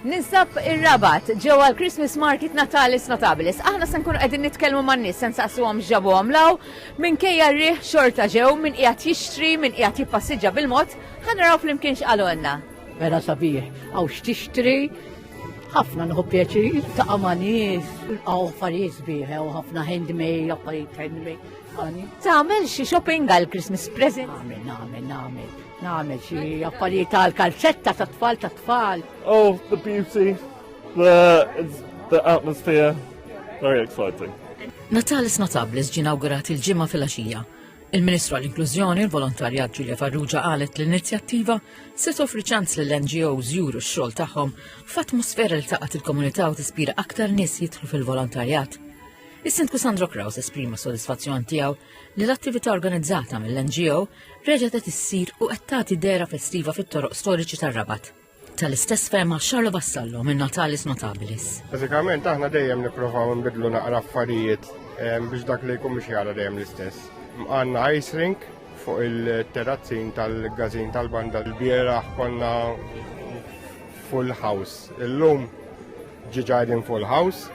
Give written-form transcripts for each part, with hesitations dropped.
Ninsab ir-Rabat ġewwa l-Christmas Market Natalis Notabilis. Aħna se nkunu qegħdin nitkellmu man-nies se nsaqsuhom x'ġabhom law minkejja r-riħ xorta ġew min qiegħed jixtri, min qiegħed jippassiġġa bil-mod, ħanaraw flimkien x'qalulna. Vera sabiħ, għaw x'tixtri, ħafna nħu pjaċir, taqa' ma' nies, għaw affarijiet sbieħ, għaw ħafna handmade, affarijiet handmade. Tagħmel xi shopping għal Christmas present? Nagħmel xi affarijiet tal-kalzetta tat-tfal. Oh, the beauty, the atmosphere, very exciting. Natalis Notabilis ġie inawgurat il-ġimgħa fil-għaxija. Il-Ministru għall-Inklużjoni u l-Volontarjat Ġulja Farrugia qalet l-inizjattiva se toffri ċans lill-NGOs juru x-xogħol tagħhom f'atmosfera li taqgħet il-komunità u tispira aktar nies jidħlu fil-volontarjat. Is-Sindku Sandro Kraus esprima s-sodisfazzjon tiegħu li l-attività organizzata mill-NGO reġgħet qed issir u qed tagħti dera festiva fit-toroq storiċi tar-Rabat. Tal-istess fema Xarlo Vassallo minn Natalis Notabilis. Bażikament aħna dejjem nippruvaw nbidlu naqra affarijiet biex dak li jkun mhux jara dejjem l-istess. Għandna ice rink fuq il-terrazzin tal-gażin tal-banda l-bieraħ konna full house. Illum ġiġajdin full house.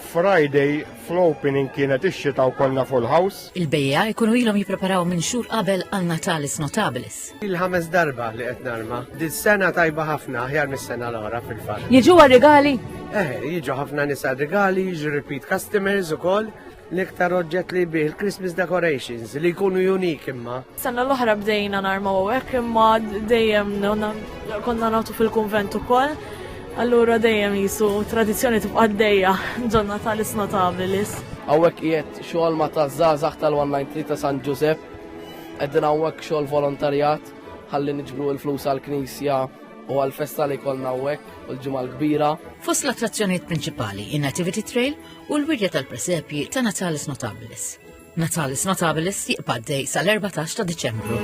Friday fl-opening kienet ix-xita u konna full house. Il-bejja jkunu ilhom jippreparaw minn xhur qabel għal Natalis Notabilis. Il-5 darba li qed narma. Dis-sena tajba ħafna aħjar mis-sena l-oħra fil-fatt. Jiġu regali? Jiġu ħafna nisa regali, jiġu repeat customers ukoll. L-iktar oġġett li bih il-Christmas decorations li jkunu unik imma. Sena l-oħra bdejna narmaw hekk imma dejjem konna nagħtu fil-kunvent ukoll. Allura dejjem jisu tradizzjoni tibqa' għaddejja ġol Natalis Notabilis. Hawnhekk qiegħed xogħol ma' taż-żgħażagħ tal-193 ta' San Giuseppe. Qegħdin hawnhekk xogħol volontarjat ħalli niġbru l-flus għall-Knisja u għall-festa li jkollna hawnhekk u l-ġimgħa l-kbira. Fost l-attrazzjonijiet prinċipali in-Nativity Trail u l-wirja tal-presepji ta' Natalis Notabilis. Natalis Notabilis jiqbad dej sal-14 ta' Diċembru.